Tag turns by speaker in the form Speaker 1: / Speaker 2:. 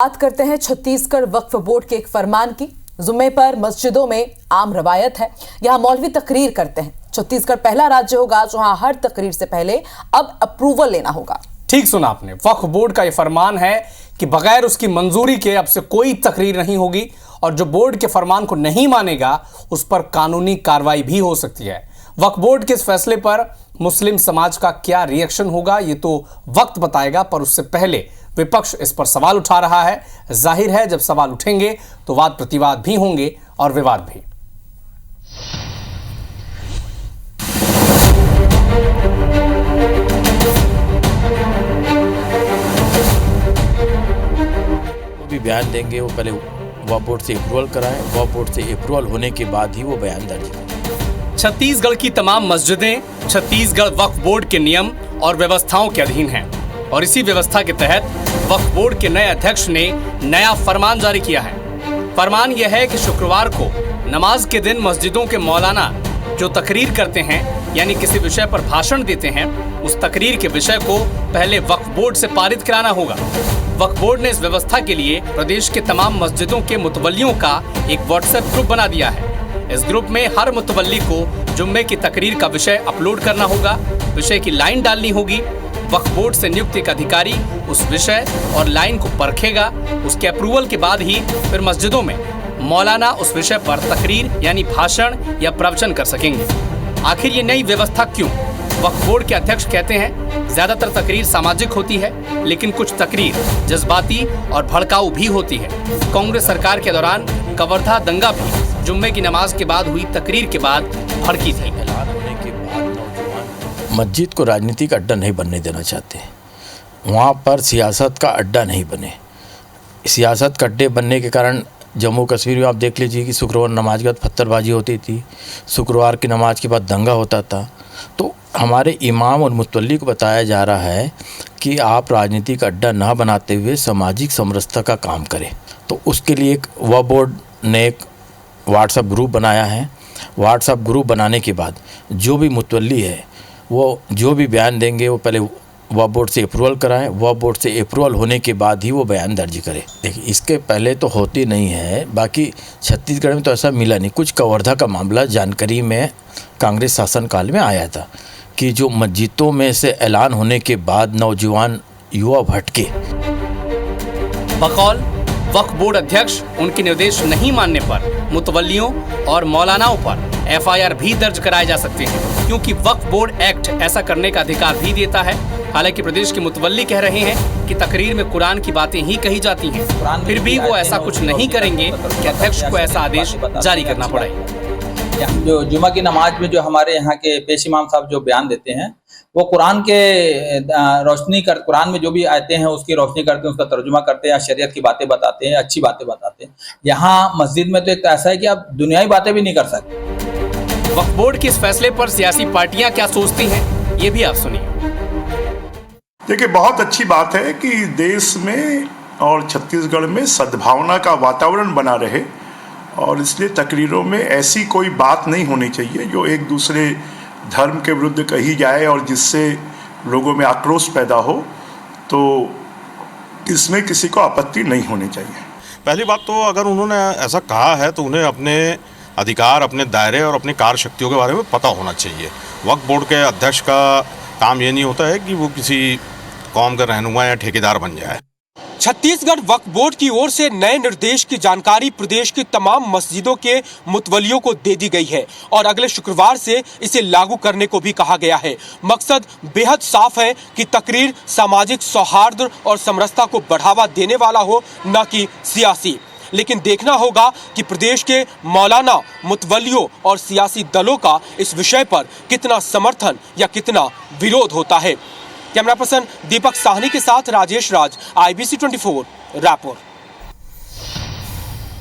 Speaker 1: बात करते हैं छत्तीसगढ़ वक्फ बोर्ड के एक फरमान की। जुम्मे पर मस्जिदों में आम रवायत है, यहां मौलवी तकरीर करते हैं। छत्तीसगढ़ पहला राज्य होगा जहां हर तकरीर से पहले अब अप्रूवल लेना होगा।
Speaker 2: ठीक सुना आपने, वक्फ बोर्ड का यह फरमान है कि बगैर उसकी मंजूरी के अब से कोई तकरीर नहीं होगी और जो बोर्ड के फरमान को नहीं मानेगा उस पर कानूनी कार्रवाई भी हो सकती है। वक्फ बोर्ड के इस फैसले पर मुस्लिम समाज का क्या रिएक्शन होगा ये तो वक्त बताएगा, पर उससे पहले विपक्ष इस पर सवाल उठा रहा है। जाहिर है जब सवाल उठेंगे तो वाद प्रतिवाद भी होंगे और विवाद भी।
Speaker 3: भी बयान देंगे वो पहले वक्फ बोर्ड से अप्रूवल कराएं, वक्फ बोर्ड से अप्रूवल होने के बाद ही वो बयान दर्ज करें।
Speaker 2: छत्तीसगढ़ की तमाम मस्जिदें छत्तीसगढ़ वक्फ बोर्ड के नियम और व्यवस्थाओं के अधीन हैं और इसी व्यवस्था के तहत वक्फ बोर्ड के नए अध्यक्ष ने नया फरमान जारी किया है। फरमान यह है कि शुक्रवार को नमाज के दिन मस्जिदों के मौलाना जो तकरीर करते हैं यानी किसी विषय पर भाषण देते हैं, उस तकरीर के विषय को पहले वक्फ बोर्ड से पारित कराना होगा। वक्फ बोर्ड ने इस व्यवस्था के लिए प्रदेश के तमाम मस्जिदों के मुतवल्लियों का एक व्हाट्सएप ग्रुप बना दिया है। इस ग्रुप में हर मुतवल्ली को जुम्मे की तकरीर का विषय अपलोड करना होगा, विषय की लाइन डालनी होगी। वक्फ बोर्ड से नियुक्त एक अधिकारी उस विषय और लाइन को परखेगा। उसके अप्रूवल के बाद ही फिर मस्जिदों में मौलाना उस विषय पर तकरीर यानी भाषण या प्रवचन कर सकेंगे। आखिर ये नई व्यवस्था क्यों? वक्फ बोर्ड के अध्यक्ष कहते हैं ज्यादातर तकरीर सामाजिक होती है, लेकिन कुछ तकरीर जज्बाती और भड़काऊ भी होती है। कांग्रेस सरकार के दौरान कवर्धा दंगा भी जुम्मे की नमाज के बाद हुई तकरीर के बाद भड़की थी।
Speaker 3: मस्जिद को राजनीति का अड्डा नहीं बनने देना चाहते, वहाँ पर सियासत का अड्डा नहीं बने। सियासत का अड्डे बनने के कारण जम्मू कश्मीर में आप देख लीजिए कि शुक्रवार नमाज के बाद पत्थरबाजी होती थी, शुक्रवार की नमाज के बाद दंगा होता था। तो हमारे इमाम और मुतवल्ली को बताया जा रहा है कि आप राजनीति का अड्डा ना बनाते हुए सामाजिक समरसता का काम करें। तो उसके लिए एक वक्फ बोर्ड ने एक व्हाट्सएप ग्रुप बनाया है। व्हाट्सएप ग्रुप बनाने के बाद जो भी मुतवल्ली है वो जो भी बयान देंगे वो पहले वक्फ बोर्ड से अप्रूवल कराएं, वक्फ बोर्ड से अप्रूवल होने के बाद ही वो बयान दर्ज करें। देखिए इसके पहले तो होती नहीं है, बाकी छत्तीसगढ़ में तो ऐसा मिला नहीं। कुछ कवर्धा का मामला जानकारी में कांग्रेस शासनकाल में आया था कि जो मस्जिदों में से ऐलान होने के बाद नौजवान युवा भटके।
Speaker 2: बकौल वक्फ बोर्ड अध्यक्ष उनके निर्देश नहीं मानने पर मुतवल्लियों और मौलानाओं पर एफआईआर भी दर्ज कराए जा सकते हैं, क्योंकि वक्फ बोर्ड एक्ट ऐसा करने का अधिकार भी देता है। हालांकि प्रदेश के मुतवल्ली कह रहे हैं कि तकरीर में कुरान की बातें ही कही जाती हैं, फिर भी वो ऐसा कुछ नहीं करेंगे कि अध्यक्ष को ऐसा आदेश जारी करना पड़े।
Speaker 4: जो जुमा की नमाज में जो हमारे यहाँ के पेश इमाम साहब जो बयान देते हैं वो कुरान के रोशनी कर कुरान में जो भी आयते हैं उसकी रोशनी करते हैं, उसका तर्जुमा करते हैं या शरीयत की बातें बताते हैं, अच्छी बातें बताते हैं। यहाँ मस्जिद में तो एक ऐसा है कि आप दुनियावी बातें भी नहीं कर सकते।
Speaker 2: वक्फ बोर्ड के इस फैसले पर सियासी पार्टियां क्या सोचती हैं, ये भी आप सुनिए।
Speaker 5: देखिए, बहुत अच्छी बात है कि देश में और छत्तीसगढ़ में सद्भावना का वातावरण बना रहे और इसलिए तकरीरों में ऐसी कोई बात नहीं होनी चाहिए जो एक दूसरे धर्म के विरुद्ध कही जाए और जिससे लोगों में आक्रोश पैदा हो। तो इसमें किसी को आपत्ति नहीं होनी चाहिए।
Speaker 6: पहली बात तो अगर उन्होंने ऐसा कहा है तो उन्हें अपने अधिकार, अपने दायरे और अपनी कार्यशक्तियों के बारे में पता होना चाहिए। वक्फ बोर्ड के अध्यक्ष का काम ये नहीं होता है कि वो किसी कौम का रहनुमा या ठेकेदार बन जाए।
Speaker 7: छत्तीसगढ़ वक्फ बोर्ड की ओर से नए निर्देश की जानकारी प्रदेश की तमाम मस्जिदों के मुतवल्लियों को दे दी गई है और अगले शुक्रवार से इसे लागू करने को भी कहा गया है। मकसद बेहद साफ है कि तकरीर सामाजिक सौहार्द और समरसता को बढ़ावा देने वाला हो, न कि सियासी। लेकिन देखना होगा कि प्रदेश के मौलाना, मुतवल्लियों और सियासी दलों का इस विषय पर कितना समर्थन या कितना विरोध होता है। कैमरा पर्सन दीपक साहनी के साथ राजेश राज, IBC 24, रायपुर।